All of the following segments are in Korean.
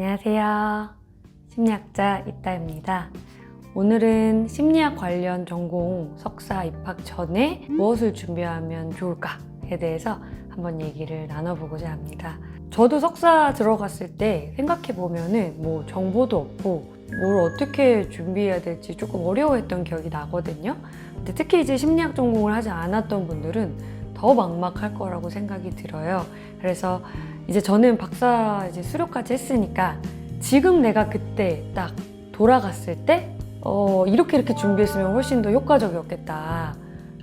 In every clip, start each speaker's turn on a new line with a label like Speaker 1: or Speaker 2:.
Speaker 1: 안녕하세요. 심리학자 이따입니다. 오늘은 심리학 관련 전공 석사 입학 전에 무엇을 준비하면 좋을까에 대해서 한번 얘기를 나눠보고자 합니다. 저도 석사 들어갔을 때 생각해보면은 뭐 정보도 없고 뭘 어떻게 준비해야 될지 조금 어려워했던 기억이 나거든요. 근데 특히 이제 심리학 전공을 하지 않았던 분들은 더 막막할 거라고 생각이 들어요. 그래서 이제 저는 박사 이제 수료까지 했으니까 지금 내가 그때 딱 돌아갔을 때 이렇게 준비했으면 훨씬 더 효과적이었겠다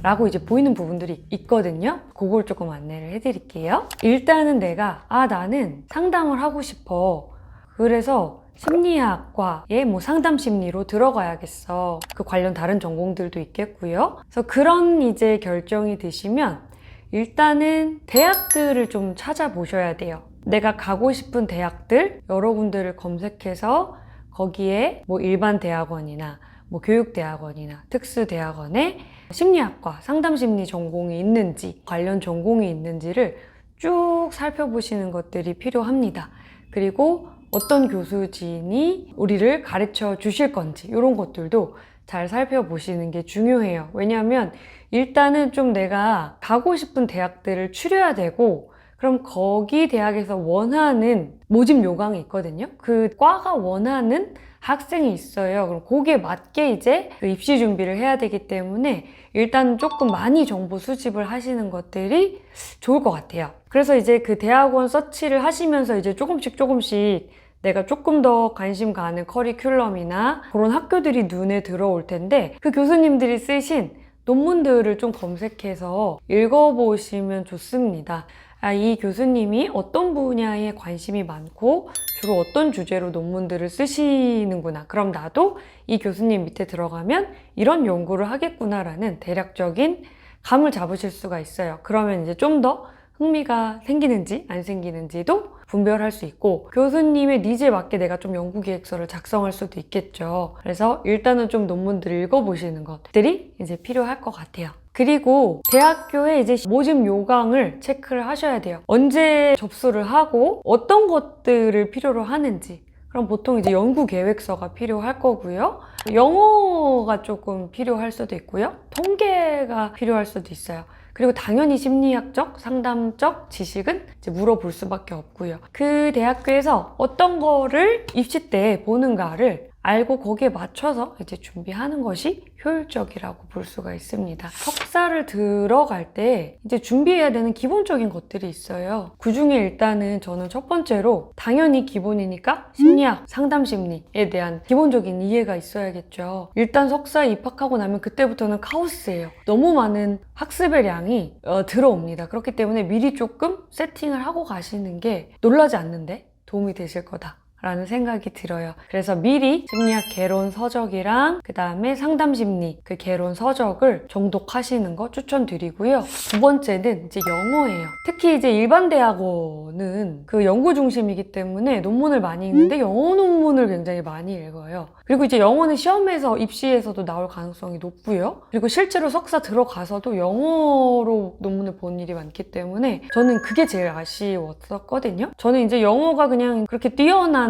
Speaker 1: 라고 이제 보이는 부분들이 있거든요. 그걸 조금 안내를 해드릴게요. 일단은 내가 나는 상담을 하고 싶어. 그래서 심리학과에 뭐 상담 심리로 들어가야겠어. 그 관련 다른 전공들도 있겠고요. 그래서 그런 이제 결정이 드시면 일단은 대학들을 좀 찾아보셔야 돼요. 내가 가고 싶은 대학들 여러 군데를 검색해서 거기에 뭐 일반 대학원이나 뭐 교육대학원이나 특수대학원에 심리학과, 상담심리 전공이 있는지 관련 전공이 있는지를 쭉 살펴보시는 것들이 필요합니다. 그리고 어떤 교수진이 우리를 가르쳐 주실 건지 이런 것들도 잘 살펴보시는 게 중요해요. 왜냐하면 일단은 좀 내가 가고 싶은 대학들을 추려야 되고 그럼 거기 대학에서 원하는 모집 요강이 있거든요. 그 과가 원하는 학생이 있어요. 그럼 거기에 맞게 이제 그 입시 준비를 해야 되기 때문에 일단 조금 많이 정보 수집을 하시는 것들이 좋을 것 같아요. 그래서 이제 그 대학원 서치를 하시면서 이제 조금씩 내가 조금 더 관심 가는 커리큘럼이나 그런 학교들이 눈에 들어올 텐데 그 교수님들이 쓰신 논문들을 좀 검색해서 읽어보시면 좋습니다. 이 교수님이 어떤 분야에 관심이 많고 주로 어떤 주제로 논문들을 쓰시는구나. 그럼 나도 이 교수님 밑에 들어가면 이런 연구를 하겠구나라는 대략적인 감을 잡으실 수가 있어요. 그러면 이제 좀 더 흥미가 생기는지 안 생기는지도 분별할 수 있고 교수님의 니즈에 맞게 내가 좀 연구기획서를 작성할 수도 있겠죠. 그래서 일단은 좀 논문들을 읽어보시는 것들이 이제 필요할 것 같아요. 그리고 대학교에 이제 모집 요강을 체크를 하셔야 돼요. 언제 접수를 하고 어떤 것들을 필요로 하는지. 그럼 보통 이제 연구 계획서가 필요할 거고요. 영어가 조금 필요할 수도 있고요. 통계가 필요할 수도 있어요. 그리고 당연히 심리학적, 상담적 지식은 이제 물어볼 수밖에 없고요. 그 대학교에서 어떤 거를 입시 때 보는가를 알고 거기에 맞춰서 이제 준비하는 것이 효율적이라고 볼 수가 있습니다. 석사를 들어갈 때 이제 준비해야 되는 기본적인 것들이 있어요. 그 중에 일단은 저는 첫 번째로 당연히 기본이니까 심리학, 상담심리에 대한 기본적인 이해가 있어야겠죠. 일단 석사에 입학하고 나면 그때부터는 카오스예요. 너무 많은 학습의 양이 들어옵니다. 그렇기 때문에 미리 조금 세팅을 하고 가시는 게 놀라지 않는데 도움이 되실 거다 라는 생각이 들어요. 그래서 미리 심리학 개론 서적이랑 그 다음에 상담심리 그 개론 서적을 정독하시는 거 추천드리고요. 두 번째는 이제 영어예요. 특히 이제 일반 대학원은 그 연구 중심이기 때문에 논문을 많이 읽는데 영어 논문을 굉장히 많이 읽어요. 그리고 이제 영어는 시험에서 입시에서도 나올 가능성이 높고요. 그리고 실제로 석사 들어가서도 영어로 논문을 본 일이 많기 때문에 저는 그게 제일 아쉬웠었거든요. 저는 이제 영어가 그냥 그렇게 뛰어난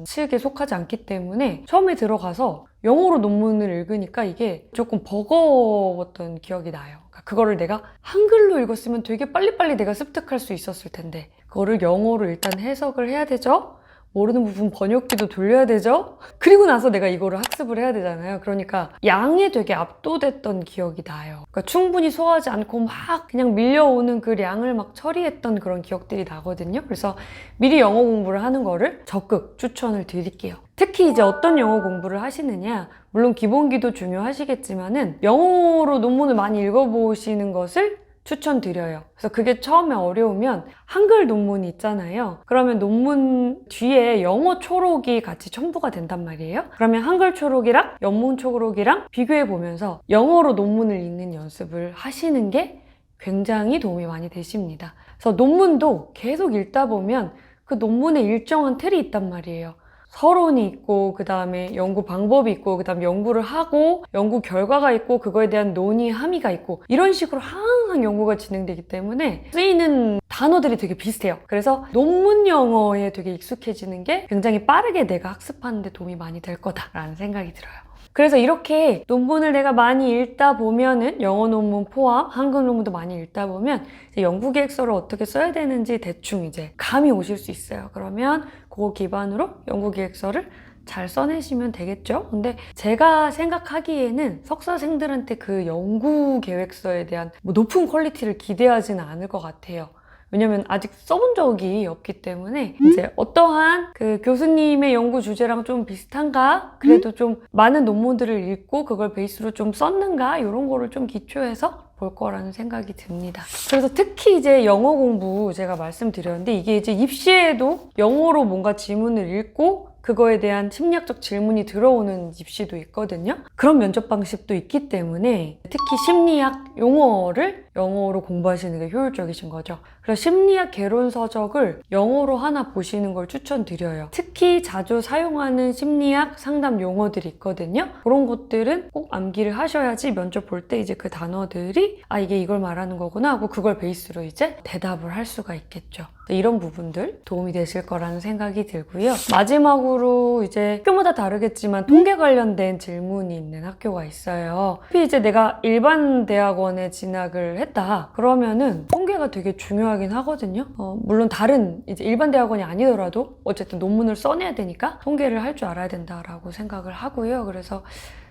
Speaker 1: 층에 속하지 않기 때문에 처음에 들어가서 영어로 논문을 읽으니까 이게 조금 버거웠던 기억이 나요. 그거를 내가 한글로 읽었으면 되게 빨리빨리 내가 습득할 수 있었을 텐데 그거를 영어로 일단 해석을 해야 되죠? 모르는 부분 번역기도 돌려야 되죠? 그리고 나서 내가 이거를 학습을 해야 되잖아요. 그러니까 양에 되게 압도됐던 기억이 나요. 그러니까 충분히 소화하지 않고 막 그냥 밀려오는 그 양을 막 처리했던 그런 기억들이 나거든요. 그래서 미리 영어 공부를 하는 거를 적극 추천을 드릴게요. 특히 이제 어떤 영어 공부를 하시느냐, 물론 기본기도 중요하시겠지만은 영어로 논문을 많이 읽어보시는 것을 추천드려요. 그래서 그게 처음에 어려우면 한글 논문이 있잖아요. 그러면 논문 뒤에 영어 초록이 같이 첨부가 된단 말이에요. 그러면 한글 초록이랑 영문 초록이랑 비교해 보면서 영어로 논문을 읽는 연습을 하시는 게 굉장히 도움이 많이 되십니다. 그래서 논문도 계속 읽다 보면 그 논문에 일정한 틀이 있단 말이에요. 서론이 있고 그 다음에 연구 방법이 있고 그 다음에 연구를 하고 연구 결과가 있고 그거에 대한 논의 함의가 있고 이런 식으로 항상 연구가 진행되기 때문에 쓰이는 단어들이 되게 비슷해요. 그래서 논문 영어에 되게 익숙해지는 게 굉장히 빠르게 내가 학습하는 데 도움이 많이 될 거다라는 생각이 들어요. 그래서 이렇게 논문을 내가 많이 읽다 보면은 영어 논문 포함 한글 논문도 많이 읽다 보면 이제 연구 계획서를 어떻게 써야 되는지 대충 이제 감이 오실 수 있어요. 그러면 그거 기반으로 연구 계획서를 잘 써내시면 되겠죠? 근데 제가 생각하기에는 석사생들한테 그 연구 계획서에 대한 뭐 높은 퀄리티를 기대하지는 않을 것 같아요. 왜냐면 아직 써본 적이 없기 때문에 이제 어떠한 그 교수님의 연구 주제랑 좀 비슷한가? 그래도 좀 많은 논문들을 읽고 그걸 베이스로 좀 썼는가? 이런 거를 좀 기초해서 볼 거라는 생각이 듭니다. 그래서 특히 이제 영어 공부 제가 말씀드렸는데 이게 이제 입시에도 영어로 뭔가 지문을 읽고 그거에 대한 심리학적 질문이 들어오는 입시도 있거든요. 그런 면접 방식도 있기 때문에 특히 심리학 용어를 영어로 공부하시는 게 효율적이신 거죠. 그래서 심리학 개론 서적을 영어로 하나 보시는 걸 추천드려요. 특히 자주 사용하는 심리학 상담 용어들이 있거든요. 그런 것들은 꼭 암기를 하셔야지 면접 볼 때 이제 그 단어들이 아 이게 이걸 말하는 거구나 하고 그걸 베이스로 이제 대답을 할 수가 있겠죠. 이런 부분들 도움이 되실 거라는 생각이 들고요. 마지막으로 이제 학교마다 다르겠지만 통계 관련된 질문이 있는 학교가 있어요. 이제 내가 일반 대학원에 진학을 했다 그러면은 통계가 되게 중요하긴 하거든요. 물론 다른 이제 일반 대학원이 아니더라도 어쨌든 논문을 써내야 되니까 통계를 할 줄 알아야 된다라고 생각을 하고요. 그래서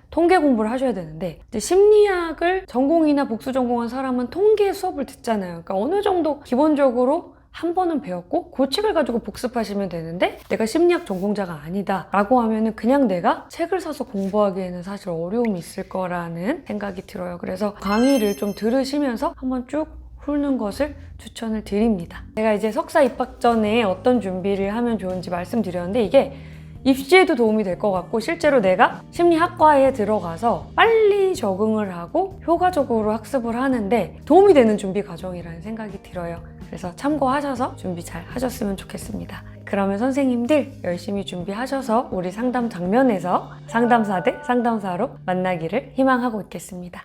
Speaker 1: 통계 공부를 하셔야 되는데 이제 심리학을 전공이나 복수 전공한 사람은 통계 수업을 듣잖아요. 그러니까 어느 정도 기본적으로 한 번은 배웠고 그 책을 가지고 복습하시면 되는데 내가 심리학 전공자가 아니다 라고 하면은 그냥 내가 책을 사서 공부하기에는 사실 어려움이 있을 거라는 생각이 들어요. 그래서 강의를 좀 들으시면서 한번 쭉 훑는 것을 추천을 드립니다. 제가 이제 석사 입학 전에 어떤 준비를 하면 좋은지 말씀드렸는데 이게 입시에도 도움이 될 것 같고 실제로 내가 심리학과에 들어가서 빨리 적응을 하고 효과적으로 학습을 하는데 도움이 되는 준비 과정이라는 생각이 들어요. 그래서 참고하셔서 준비 잘 하셨으면 좋겠습니다. 그러면 선생님들 열심히 준비하셔서 우리 상담 장면에서 상담사 대 상담사로 만나기를 희망하고 있겠습니다.